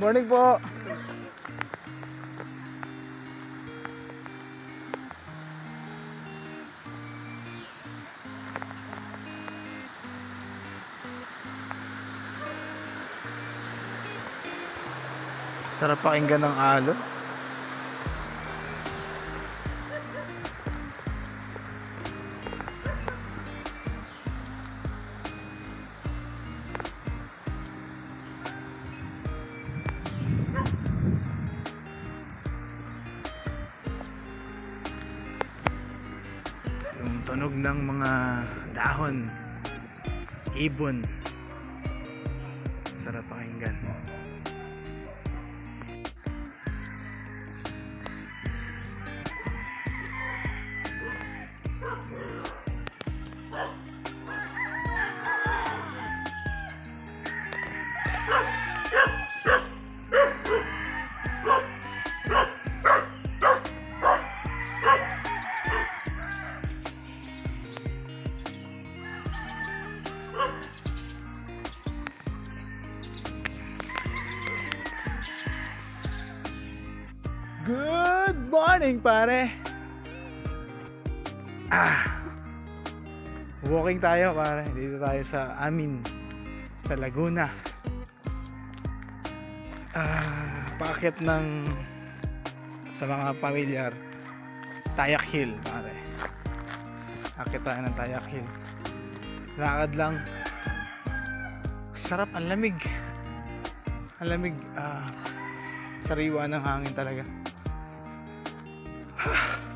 Morning po. Sarap pakinggan ng alon. Yung tunog ng mga dahon, ibon, sarap pakinggan. Good morning, pare. Walking tayo, pare. Dito tayo sa amin, sa Laguna. Paakyat ng, sa mga pamilyar, Tayak Hill, pare. Akyat tayo ng Tayak Hill. Lakad lang. Sarap, ang lamig. Ang lamig. Sariwa ng hangin talaga.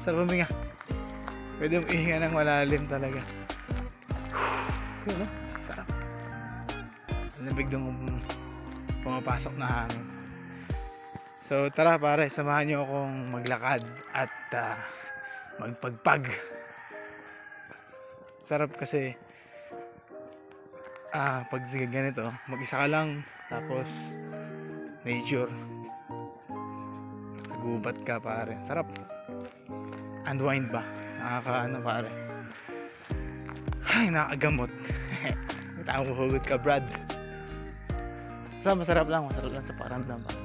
Sarap huminga. Pwede mong ihinga ng malalim talaga. Yun, no? Sarap. Lamig nung pumapasok na hangin. So tara, pare, samahan nyo akong maglakad at magpagpag. Sarap kasi pag ganito, mag-isa ka lang, tapos nature, gubat ka, pare. Sarap. Unwind ba? Nakakaano, pare. Ay, nakakagamot. Hugot ka, Brad. So, masarap lang sa pakiramdam, pare.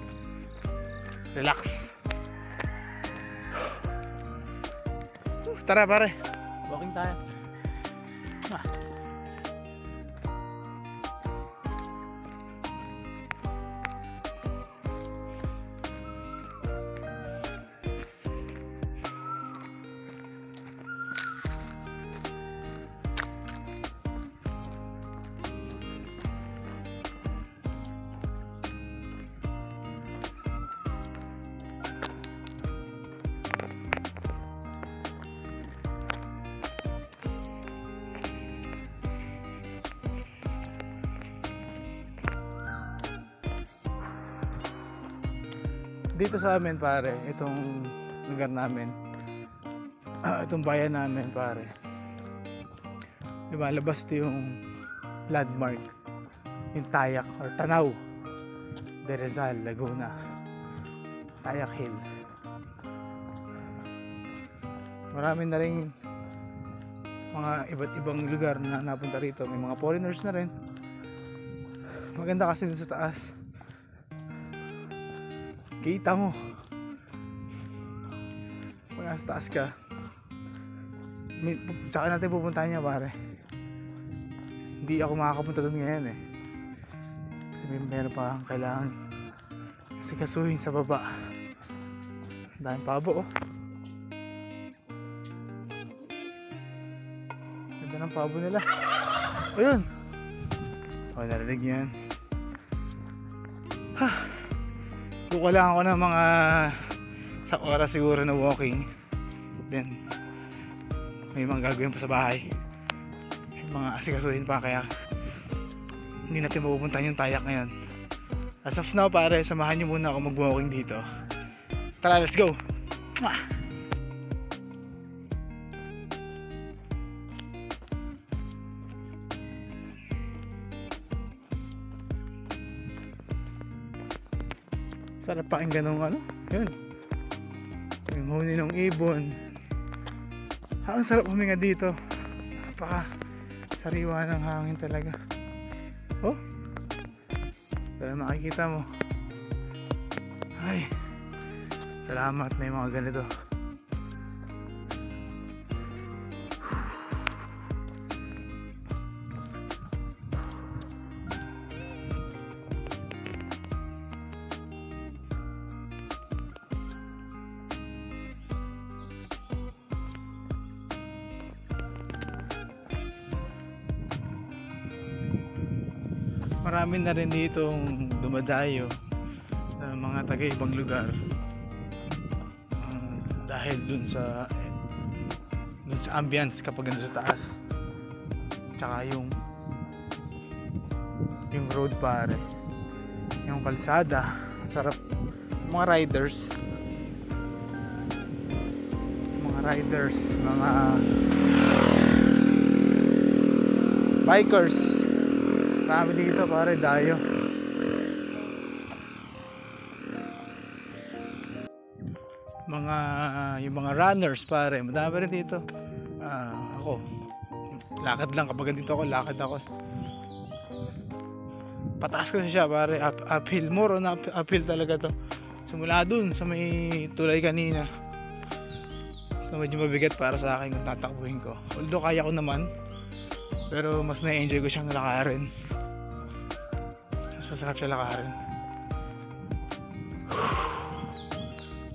Relax. Tara, pare. Walking tayo. Dito sa amin, pare, itong lugar namin, itong bayan namin, pare, lumalabas ito yung landmark, yung Tayak or Tanaw de Rizal, Laguna, Tayak Hill. Marami na rin mga iba't ibang lugar na napunta rito. May mga foreigners na rin. Maganda kasi dun sa taas, kita mo pag nasa taas ka. Tsaka natin pupuntahan niya, pare. Hindi ako makakapunta doon ngayon kasi meron pa kailangan sikasuhin sa baba. Dahil pabo, ganda ng pabo nila. Ayun, narinig yan. Kukulangan ko ng mga sa oras siguro na walking. Then may mga gagawin pa sa bahay, may mga asikasuhin pa, kaya hindi natin mapupuntahan yung Tayak ngayon. As of now, pare, samahan nyo muna ako mag-walking dito. Tara, let's go. Sarap pakinggan ng ano, yun, yung huni ng ibon. Ang sarap huminga dito. Napaka sariwa ng hangin talaga. Oh, pero makikita mo Ay, salamat na yung mga ganito. Marami na rin ditong dumadayo na mga taga ibang lugar dahil dun sa ambience kapag nandun sa taas, tsaka yung road pare, yung kalsada sarap. Mga riders, mga bikers, marami dito pare, dayo. Yung mga runners pare, madami rin dito. Ako, lakad lang kapag dito ako, lakad ako. Pataas kasi siya pare, uphill, more on uphill talaga to. Simula dun sa may tulay kanina, so medyo mabigat para sa akin kung tatakbuhin ko. Although kaya ko naman, pero mas na-enjoy ko siyang lakarin. Mas masarap siya lakarin.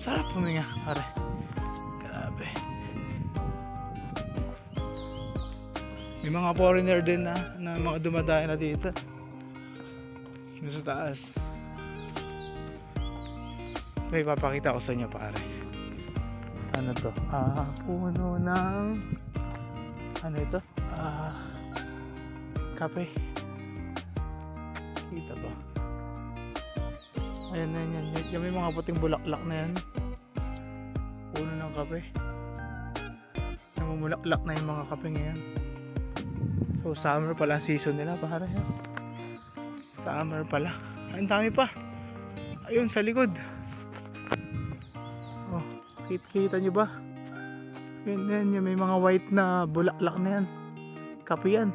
Sarap huminga pare, grabe. May mga foreigner din na mga dumadayo na dito yung sa taas. May papakita ko sa inyo pare. Ano to? Puno ng ano ito? Kape. Kita ba? Ayan. Yan may mga puting bulaklak na yan. Puno ng kape. Namumulaklak na yung mga kape ngayon. So summer pala ang season nila pare. Summer pala. Ang dami pa. Ayun sa likod. Oh, kita nyo ba? Yan, may mga white na bulaklak na yan. Kape yan.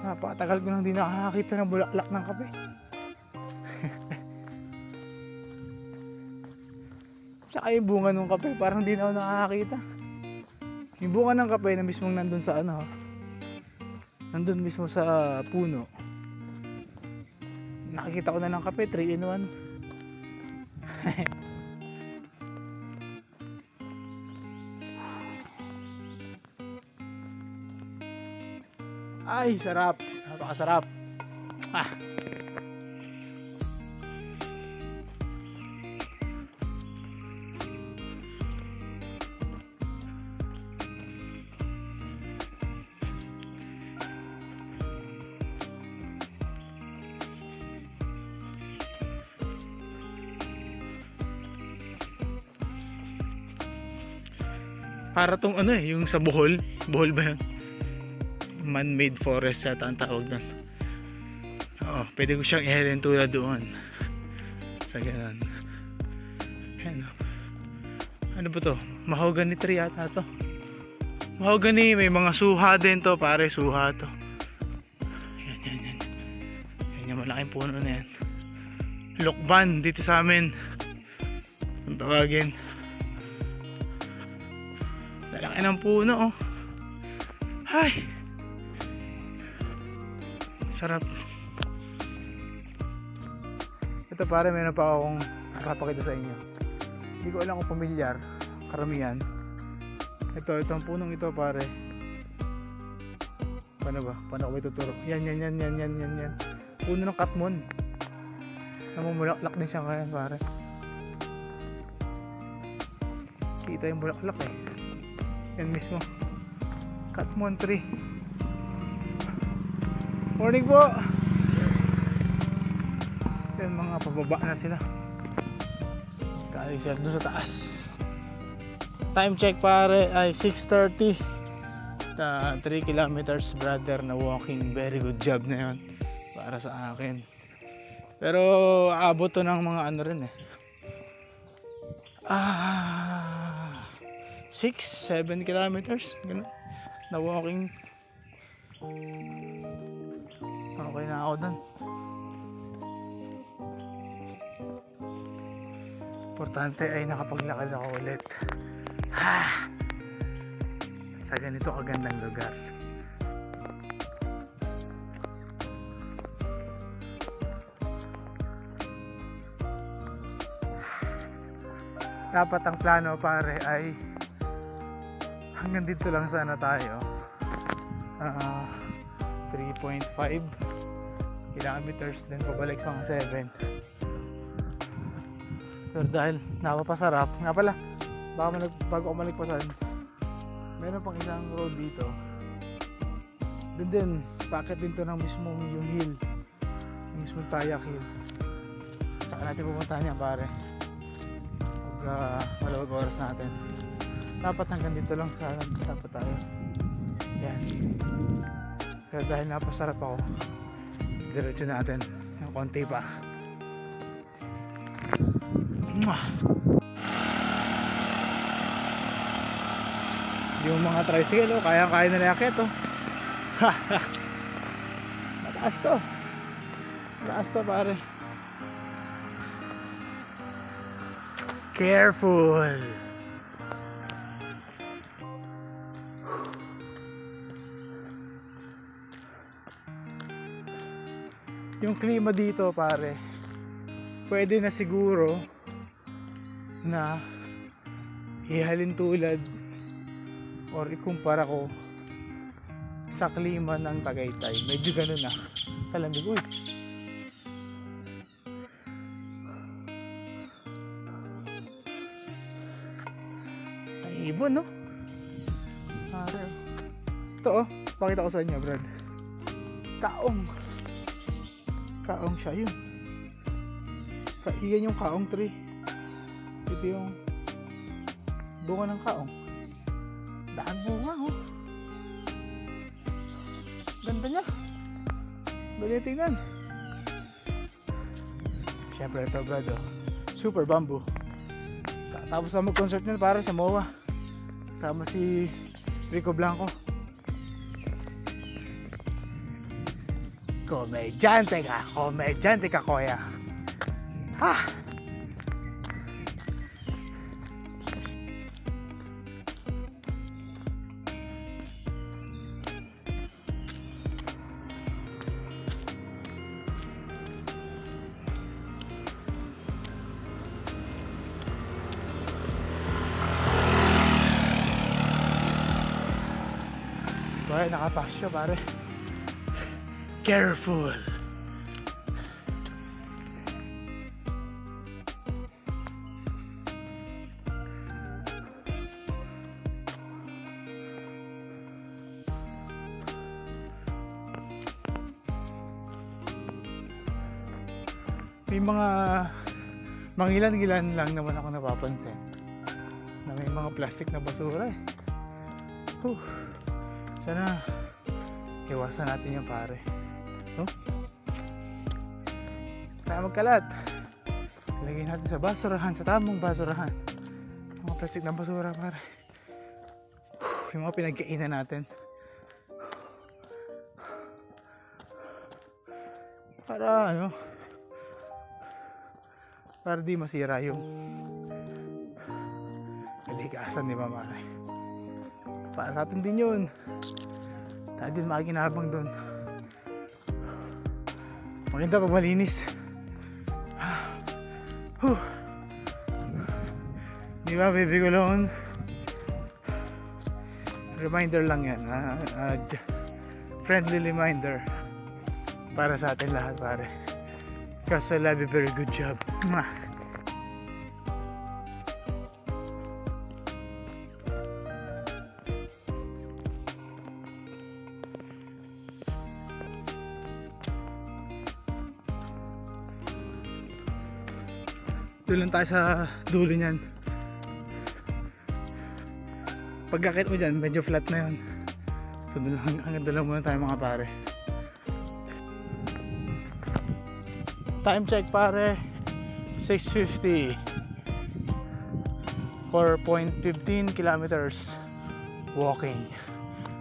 Napakatagal ko nang di nakakakita ng bulaklak ng kape. Tsaka yung bunga ng kape, parang di na ako nakakakita. Yung bunga ng kape na mismong nandun sa nandun mismo sa puno. Nakikita ko na ng kape, 3 in 1. Ay, sarap. Napakasarap. Para tong yung sa Bohol ba yun? Man-made forest yata ang tawag doon. Pwede ko siyang ihalin tulad doon sa ganun. Ano ba to? Mahogany tree yata to. Mahogany, may mga suha din to pare, suha to. Yan yung malaking puno na yan. Lokban dito sa amin ang tawagin. Lalaki ng puno Ay, sarap. Ito pare, meron pa akong papakita sa inyo. Hindi ko alam kung pamilyar, karamihan. Itong punong ito pare. Paano ko ba ituturo? Yan. Puno ng katmon. Namumulaklak din siya ngayon pare. Kita yung bulaklak Yan mismo. Katmon tree. Morning po. Yan, mga pababa na sila. Kali siya doon sa taas. Time check pare ay 6:30. 3 kilometers brother na walking. Very good job na yan para sa akin. Pero aabot to ng mga ano rin 6-7 kilometers ganun na walking. Okay na ako dun. importante ay nakapaglakad ako ulit. Ha! Sa ganito kagandang lugar. Dapat ang plano pare ay hanggang dito lang sana tayo. 3.5 kilometers din pabalik sa mga 7. Pero dahil napapasarap nga pala, bago umalikpasan, meron pang isang road dito. Doon din, packet din to ng mismong yung hill, yung mismong Tayak Hill. Saka natin pupuntahan yan pare. Malawag oras natin. Dapat hanggang dito lang sana dapat tayo. Yan. Pero dahil napasarap ako, diretso natin yung konti pa. Yung mga tricycle kaya na niyakit mataas to pare. Careful. Yung klima dito pare, pwede na siguro na ihalin tulad or ikumpara ko sa klima ng Tagaytay. Medyo ganun na sa lamig. Uy, ay ibon no pare. Ito pakita ko sa inyo brad, kaong siya yun. Iyan yung kaong tree. Ito yung bunga ng kaong. Daan bunga ganda niya. Bali tingnan. Siyempre ito brad super bamboo. Tapos na mag-concert niya para sa MOA. Kasama si Rico Blanco. Komedyante ka kuya. Ha! Pare, nakapasyo pare. Careful. May mga mangilan-gilan lang naman ako napapansin na may mga plastic na basura sana iwasan natin yung pare tayo magkalat, ilagay natin sa basurahan, sa tamang basurahan mga plastic na basura pare. Yung mga pinagkainan natin para para di masira yung kalikasan, di ba pare? Para sa atin din yun, tayo din makinabang dun. Maganda pag malinis. Di ba baby kulon? Reminder lang yan, friendly reminder para sa atin lahat pare. Kasi I love you, very good job. Doon lang tayo sa dulo niyan. Pagkakit mo dyan, medyo flat na yun. So hanggang doon lang muna tayo mga pare. Time check pare, 6:50. 4.15 kilometers walking.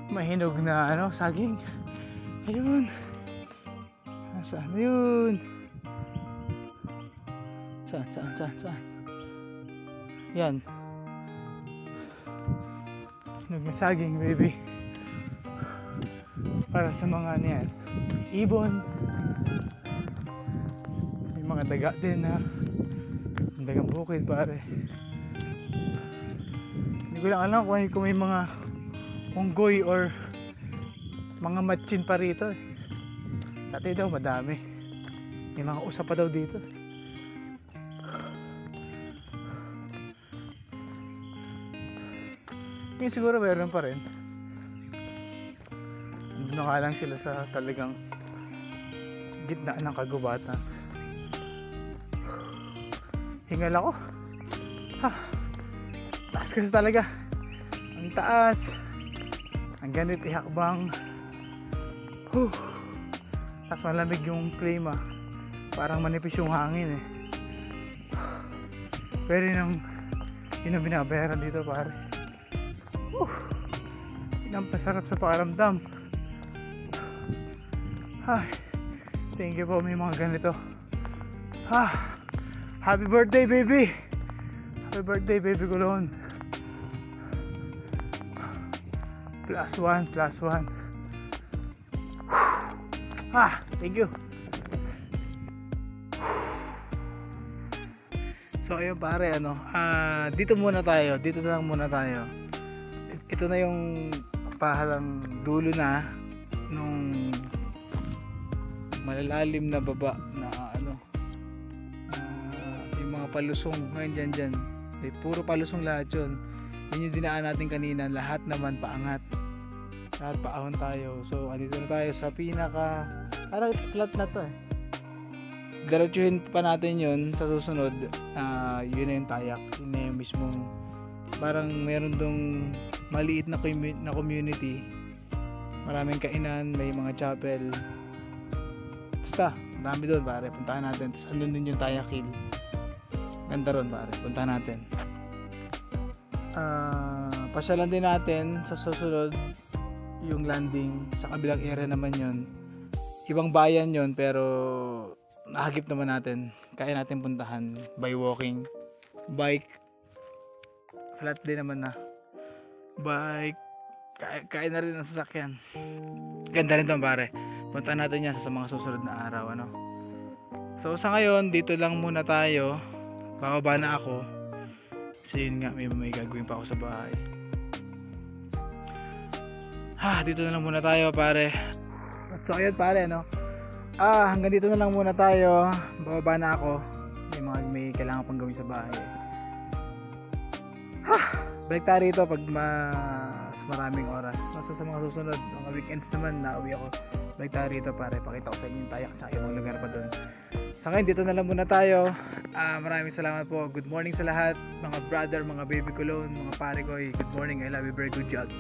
Mahinog na saging. Ayun. Saan na yun? Saan? Yan. Nagmasaging baby. Para sa mga ano yan, ibon. May mga daga din ha. Ang dagang bukid pare. Hindi ko lang alam kung may mga unggoy or mga matchin pa rito eh. Dati daw madami. May mga usa pa daw dito. Yung siguro meron pa rin. Naka lang sila sa talagang gitna ng kagubatan. Hingal ako. Ha. Taas kasi talaga. Ang taas. Ang ganit ihakbang. Tapos malamig yung klima. Parang manipis yung hangin eh. Pero yun ang binabayaran dito pare. Yun ang pasarap sa pakiramdam. Ay, thank you po may mga ganito. Happy birthday baby. Happy birthday baby Kulon. +1 +1. Thank you. So ayun pare dito muna tayo. Dito na lang muna tayo. Ito na yung pahalang dulo na nung malalalim na baba na yung mga palusong ngayon dyan puro palusong lahat yun. Yun yung dinaan natin kanina, lahat naman paangat, lahat paahon tayo. So andito na tayo sa pinaka parang flat na to eh. Diretsuhin pa natin yun sa susunod. Yun na yung tayak, yun na yung mismong parang meron dong maliit na community, maraming kainan, may mga chapel. Basta, dami doon pare, puntahan natin. Tapos andun din yung Tayak Hill. Ganda ron pare, puntahan natin. Pasyalan din natin sa susunod yung landing. Sa kabilang area naman yun. Ibang bayan yun pero nahagip naman natin. Kaya natin puntahan by walking, bike, flat din naman na. Bike, kaya na rin ang sasakyan. Ganda rin to pare. Puntahan natin yan sa mga susunod na araw So sa ngayon dito lang muna tayo. Bababa na ako. Kasi yun nga may gagawin pa ako sa bahay. Dito na lang muna tayo pare. So ayun pare hanggang dito na lang muna tayo. Bababa na ako. May kailangan pang gawin sa bahay. Balik tayo rito pag maraming oras. Basta sa mga susunod, mga weekends naman, nauwi ako. Balik tayo rito para ipakita ko sa inyo yung Tayak at yung mga lugar pa doon. Sa ngayon, dito na lang muna tayo. Maraming salamat po. Good morning sa lahat. Mga brother, mga baby Kulon, mga pare ko. Good morning. I love you. Very good job.